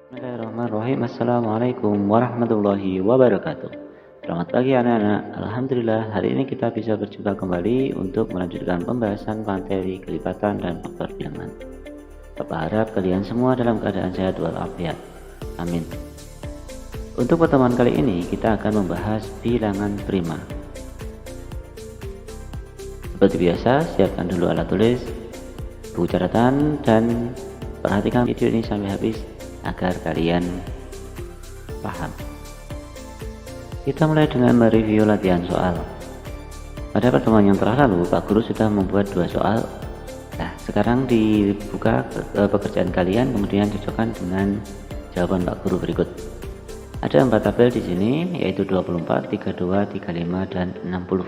Bismillahirrahmanirrahim. Assalamualaikum warahmatullahi wabarakatuh. Selamat pagi anak-anak. Alhamdulillah hari ini kita bisa berjumpa kembali untuk melanjutkan pembahasan materi kelipatan dan faktor bilangan. Bapak harap kalian semua dalam keadaan sehat walafiat. Amin. Untuk pertemuan kali ini kita akan membahas bilangan prima. Seperti biasa, siapkan dulu alat tulis, buku catatan, dan perhatikan video ini sampai habis agar kalian paham. Kita mulai dengan mereview latihan soal. Pada pertemuan yang telah lalu, Pak Guru sudah membuat 2 soal. Nah, sekarang dibuka pekerjaan kalian, kemudian cocokkan dengan jawaban Pak Guru berikut. Ada 4 tabel di sini, yaitu 24, 32, 35, dan 60.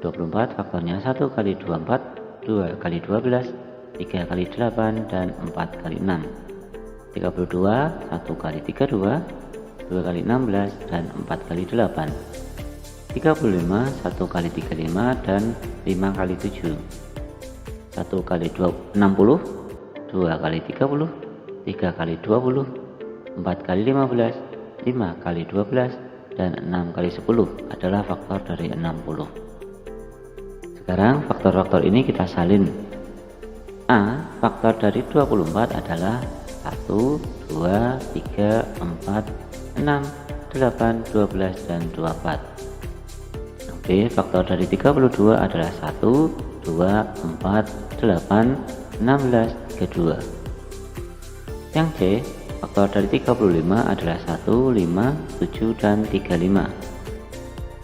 24 faktornya 1 kali 24, 2 kali 12, 3 kali 8, dan 4 kali 6. 32, 1 kali 32, 2 kali 16, dan 4 kali 8. 35, 1 kali 35, dan 5 kali 7. 1 kali 60, 2 kali 30, 3 kali 20, 4 kali 15, 5 kali 12, dan 6 kali 10 adalah faktor dari 60. Sekarang faktor-faktor ini kita salin. A, faktor dari 24 adalah 1, 2, 3, 4, 6, 8, 12, dan 24. B, faktor dari 32 adalah 1, 2, 4, 8, 16, 32. Yang C, faktor dari 35 adalah 1, 5, 7, dan 35.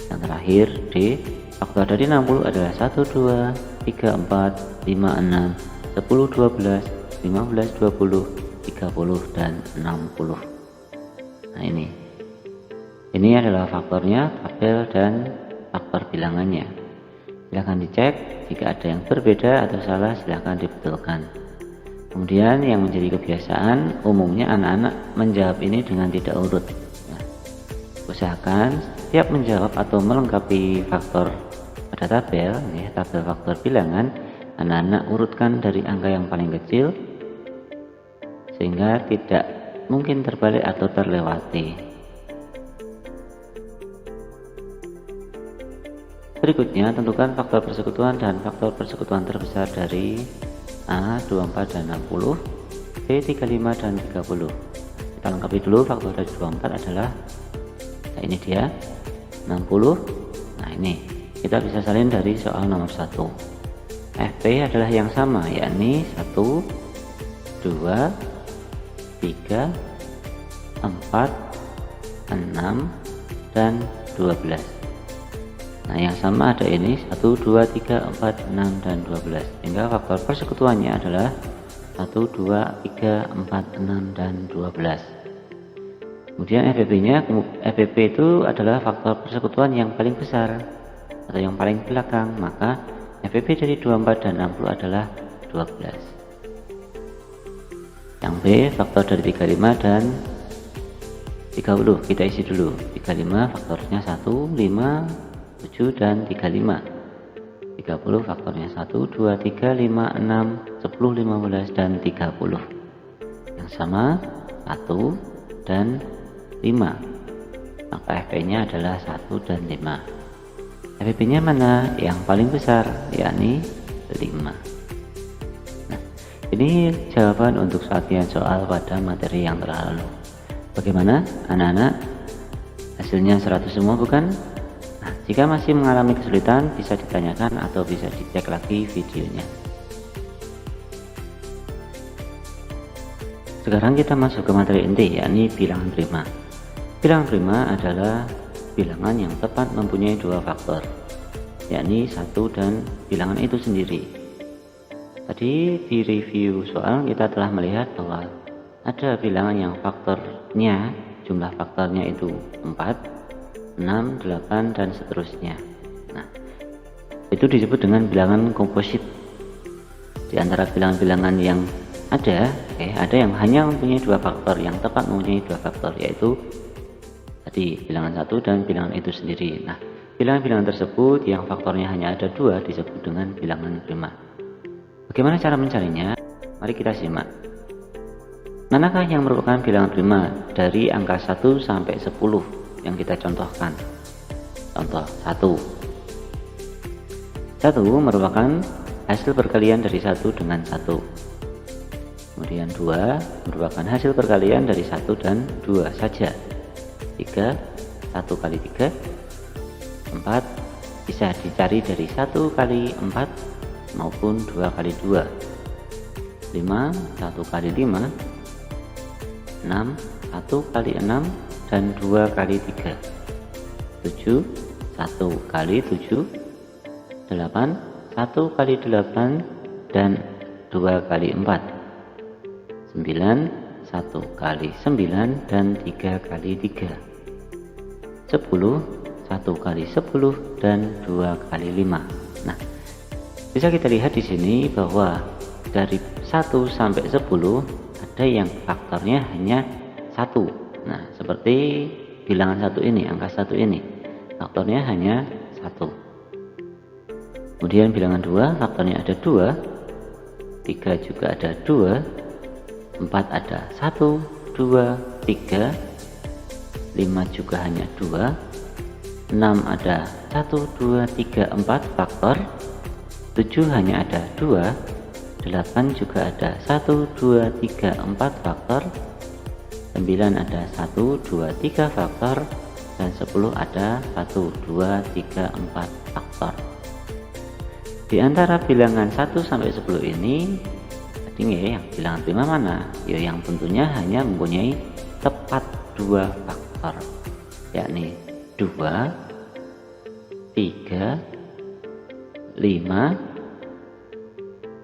Yang terakhir D, faktor dari 60 adalah 1, 2, 3, 4, 5, 6, 10, 12, 15, 20, 30, dan 60. Nah, ini adalah faktornya, tabel, dan faktor bilangannya. Silahkan dicek, jika ada yang berbeda atau salah silahkan dibetulkan. Kemudian yang menjadi kebiasaan umumnya anak-anak menjawab ini dengan tidak urut. Nah, usahakan setiap menjawab atau melengkapi faktor pada tabel, tabel faktor bilangan, anak-anak urutkan dari angka yang paling kecil sehingga tidak mungkin terbalik atau terlewati. Berikutnya, tentukan faktor persekutuan dan faktor persekutuan terbesar dari A, 24 dan 60, B, 35 dan 30. Kita lengkapi dulu. Faktor dari 24 adalah, nah ini dia, 60. Nah, ini kita bisa salin dari soal nomor 1. FP adalah yang sama, yakni 1, 2, 3, 4, 6, dan 12. Nah, yang sama ada ini 1, 2, 3, 4, 6, dan 12. Sehingga faktor persekutuannya adalah 1, 2, 3, 4, 6, dan 12. Kemudian FPP itu adalah faktor persekutuan yang paling besar atau yang paling belakang, maka FPP dari 24 dan 60 adalah 12. Yang B, faktor dari 35 dan 30. Kita isi dulu. 35 faktornya 1, 5, 7, dan 35. 30 faktornya 1, 2, 3, 5, 6, 10, 15, dan 30. Yang sama 1 dan 5. Maka FP-nya adalah 1 dan 5. FP-nya mana? Yang paling besar, yakni 5. Nah, ini jawaban untuk latihan soal pada materi yang telah lalu. Bagaimana anak-anak? Hasilnya 100 semua bukan? Nah, jika masih mengalami kesulitan bisa ditanyakan atau bisa dicek lagi videonya. Sekarang kita masuk ke materi inti, yakni bilangan prima. Bilangan prima adalah bilangan yang tepat mempunyai 2 faktor, yakni 1 dan bilangan itu sendiri. Tadi di review soal kita telah melihat bahwa ada bilangan yang faktornya, jumlah faktornya itu 4, 6, 8, dan seterusnya. Nah, itu disebut dengan bilangan komposit. Di antara bilangan-bilangan yang ada yang hanya mempunyai 2 faktor, yang tepat mempunyai 2 faktor, yaitu tadi bilangan 1 dan bilangan itu sendiri. Nah, bilangan-bilangan tersebut yang faktornya hanya ada 2 disebut dengan bilangan prima. Bagaimana cara mencarinya? Mari kita simak. Manakah yang merupakan bilangan prima dari angka 1 sampai 10 yang kita contohkan? Contoh 1. 1 merupakan hasil perkalian dari 1 dengan 1. Kemudian 2 merupakan hasil perkalian dari 1 dan 2 saja. 3, 1 kali 3. 4 bisa dicari dari 1 kali 4 maupun 2 kali 2. 5, 1 kali 5. 6, 1 kali 6 dan 2 kali 3. 7, 1 kali 7. 8, 1 kali 8 dan 2 kali 4. 9, 1 kali 9 dan 3 kali 3. 10, 1 kali 10 dan 2 kali 5. Nah, bisa kita lihat di sini bahwa dari 1 sampai 10 ada yang faktornya hanya 1. Nah, seperti bilangan 1 ini, angka 1 ini faktornya hanya 1. Kemudian bilangan 2 faktornya ada 2, 3 juga ada 2, 4 ada 1, 2, 3, 5 juga hanya 2, 6 ada 1, 2, 3, 4 faktor, 7 hanya ada 2, 8 juga ada 1, 2, 3, 4 faktor, 9 ada 1, 2, 3 faktor, dan 10 ada 1, 2, 3, 4 faktor. Di antara bilangan 1 sampai 10 ini, artinya yang bilangan prima mana? Ya, yang tentunya hanya mempunyai tepat 2 faktor, yakni 2, 3, 5,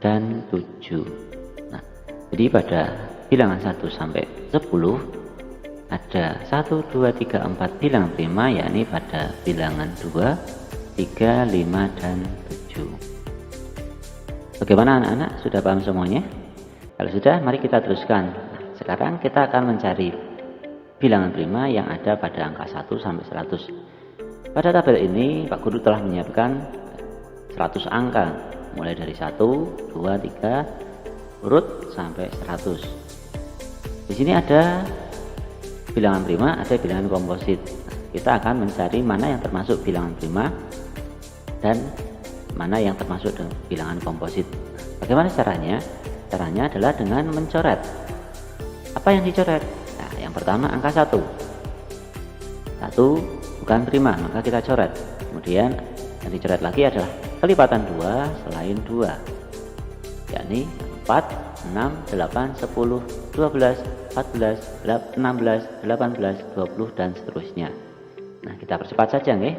dan 7. Nah, jadi pada bilangan 1 sampai 10 ada 1, 2, 3, 4 bilangan prima, yakni pada bilangan 2, 3, 5, dan 7. Bagaimana anak-anak? Sudah paham semuanya? Kalau sudah, mari kita teruskan. Nah, sekarang kita akan mencari bilangan prima yang ada pada angka 1 sampai 100. Pada tabel ini Pak Guru telah menyiapkan 100 angka, mulai dari 1, 2, 3 urut sampai 100. Di sini ada bilangan prima, ada bilangan komposit. Nah, kita akan mencari mana yang termasuk bilangan prima dan mana yang termasuk dengan bilangan komposit. Bagaimana caranya? Caranya adalah dengan mencoret. Apa yang dicoret? Nah, yang pertama angka 1. 1 bukan prima, maka kita coret. Kemudian yang dicoret lagi adalah kelipatan 2 selain 2, yakni 4, 6, 8, 10, 12, 14, 16, 18, 20, dan seterusnya. Nah, kita percepat saja nggih.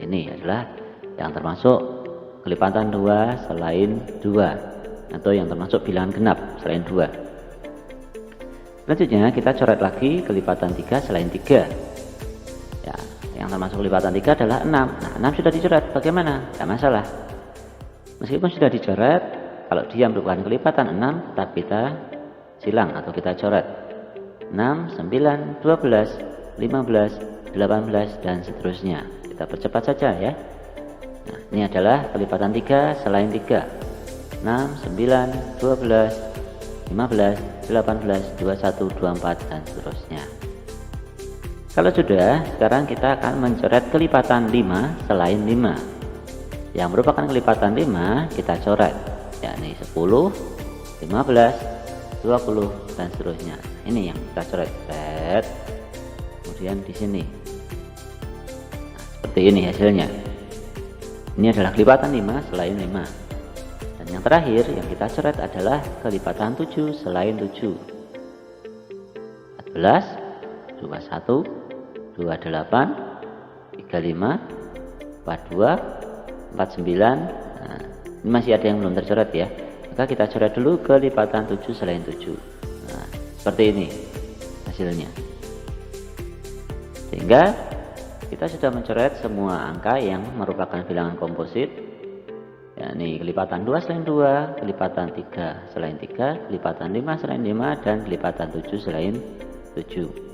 Ini adalah yang termasuk kelipatan 2 selain 2, atau yang termasuk bilangan genap selain 2. Selanjutnya kita coret lagi kelipatan 3 selain 3. Ya, yang termasuk kelipatan 3 adalah 6. Nah, 6 sudah dicoret, bagaimana? Tidak masalah. Meskipun sudah dicoret, kalau dia merupakan kelipatan 6, tetap kita silang atau kita coret. 6, 9, 12, 15, 18, dan seterusnya. Kita percepat saja ya. Nah, ini adalah kelipatan 3 selain 3. 6, 9, 12, 15, 18, 21, 24, dan seterusnya. Kalau sudah, sekarang kita akan mencoret kelipatan 5 selain 5. Yang merupakan kelipatan 5 kita coret, yakni 10, 15, 20, dan seterusnya. Ini yang kita coret. Kemudian di sini. Nah, seperti ini hasilnya. Ini adalah kelipatan 5 selain 5. Dan yang terakhir yang kita coret adalah kelipatan 7 selain 7. 14, 21, 28, 35, 42, 49. Nah, ini masih ada yang belum tercoret ya. Maka kita coret dulu kelipatan 7 selain 7. Nah, seperti ini hasilnya. Sehingga kita sudah mencoret semua angka yang merupakan bilangan komposit, yakni kelipatan 2 selain 2, kelipatan 3 selain 3, kelipatan 5 selain 5, dan kelipatan 7 selain 7.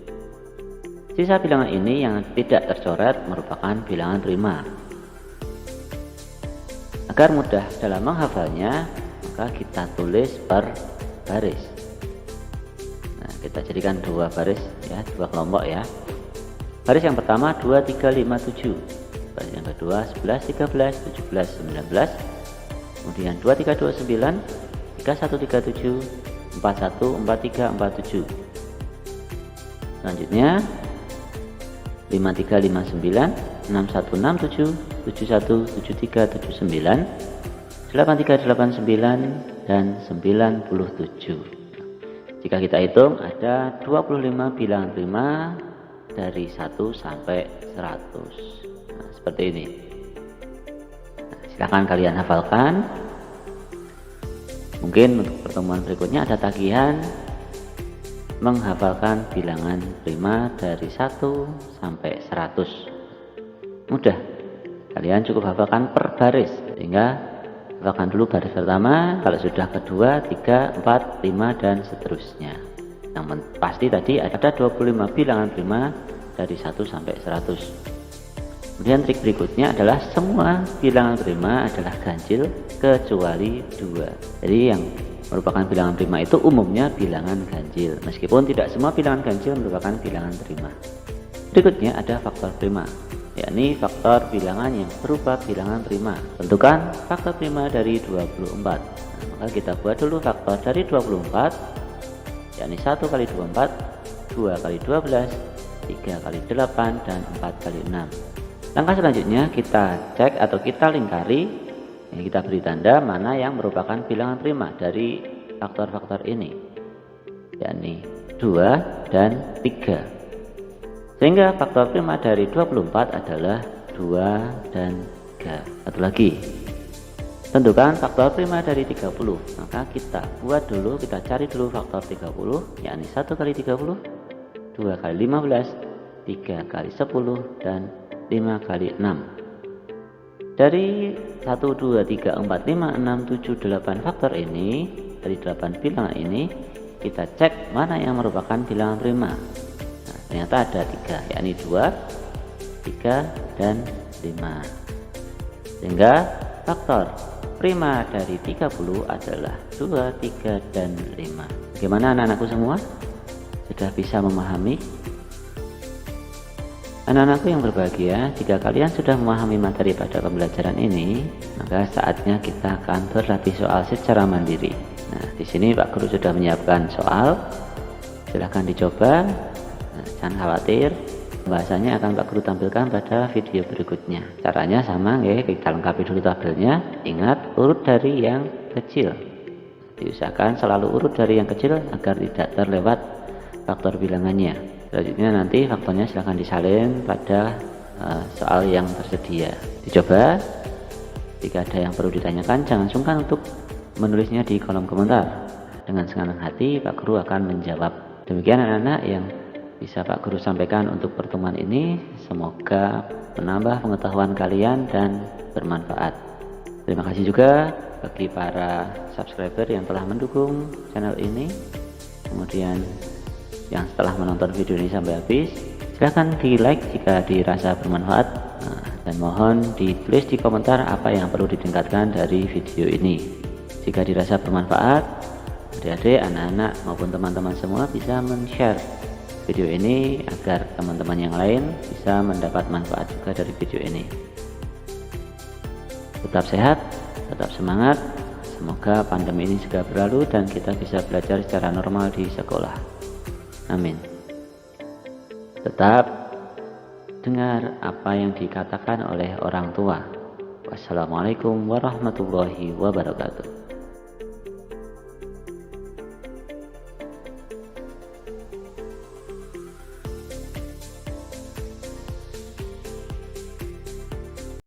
Sisa bilangan ini yang tidak tercoret merupakan bilangan prima. Agar mudah dalam menghafalnya, maka kita tulis per baris. kita jadikan dua baris ya, dua kelompok ya. Baris yang pertama 2 3 5 7, baris yang kedua 11 13 17 19, kemudian 2 3 2 9, 3 1 3 7, 4 1 4 3 4 7. Selanjutnya 5 3 5 9, 6 1 6 7, 7 1 7 3 7 9, 8 3 8 9, dan 97. Jika kita hitung ada 25 bilangan prima dari 1 sampai 100. Nah, seperti ini. Nah, silakan kalian hafalkan. Mungkin untuk pertemuan berikutnya ada tagihan menghafalkan bilangan prima dari 1 sampai 100. Mudah. Kalian cukup hafalkan per baris, sehingga hafalkan dulu baris pertama, kalau sudah kedua, 3, 4, 5 dan seterusnya. Namun pasti tadi ada 25 bilangan prima dari 1 sampai 100. Kemudian trik berikutnya adalah semua bilangan prima adalah ganjil kecuali 2. Jadi yang merupakan bilangan prima itu umumnya bilangan ganjil, meskipun tidak semua bilangan ganjil merupakan bilangan prima. Berikutnya ada faktor prima, yakni faktor bilangan yang berupa bilangan prima. Tentukan faktor prima dari 24. Nah, maka kita buat dulu faktor dari 24, yakni 1 kali 24, 2 kali 12, 3 kali 8, dan 4 kali 6. Langkah selanjutnya kita cek atau kita lingkari, kita beri tanda mana yang merupakan bilangan prima dari faktor-faktor ini, yakni 2 dan 3. Sehingga faktor prima dari 24 adalah 2 dan 3. Satu lagi, tentukan faktor prima dari 30. Maka kita buat dulu, kita cari dulu faktor 30, yakni 1 kali 30, 2 kali 15, 3 kali 10, dan 5 kali 6. Dari 1, 2, 3, 4, 5, 6, 7, 8 faktor ini, dari 8 bilangan ini, kita cek mana yang merupakan bilangan prima. Nah, ternyata ada 3, yakni 2, 3, dan 5. Sehingga faktor prima dari 30 adalah 2, 3, dan 5. Bagaimana anak-anakku semua? Sudah bisa memahami? Anak-anakku yang berbahagia, jika kalian sudah memahami materi pada pembelajaran ini, maka saatnya kita akan berlatih soal secara mandiri. Nah, di sini Pak Guru sudah menyiapkan soal. Silahkan dicoba. Nah, jangan khawatir, pembahasannya akan Pak Guru tampilkan pada video berikutnya. Caranya sama, ya, kita lengkapi dulu tabelnya. Ingat, urut dari yang kecil. Diusahakan selalu urut dari yang kecil agar tidak terlewat faktor bilangannya. Selanjutnya nanti faktornya silahkan disalin pada soal yang tersedia. Dicoba. Jika ada yang perlu ditanyakan, jangan sungkan untuk menulisnya di kolom komentar. Dengan senang hati Pak Guru akan menjawab. Demikian anak-anak yang bisa Pak Guru sampaikan untuk pertemuan ini. Semoga menambah pengetahuan kalian dan bermanfaat. Terima kasih juga bagi para subscriber yang telah mendukung channel ini. Kemudian yang setelah menonton video ini sampai habis, silahkan di like jika dirasa bermanfaat, dan mohon ditulis di komentar apa yang perlu ditingkatkan dari video ini. Jika dirasa bermanfaat, adik-adik, anak-anak maupun teman-teman semua bisa men-share video ini agar teman-teman yang lain bisa mendapat manfaat juga dari video ini. Tetap sehat, tetap semangat. Semoga pandemi ini segera berlalu dan kita bisa belajar secara normal di sekolah. Amin. Tetap dengar apa yang dikatakan oleh orang tua. Wassalamualaikum warahmatullahi wabarakatuh.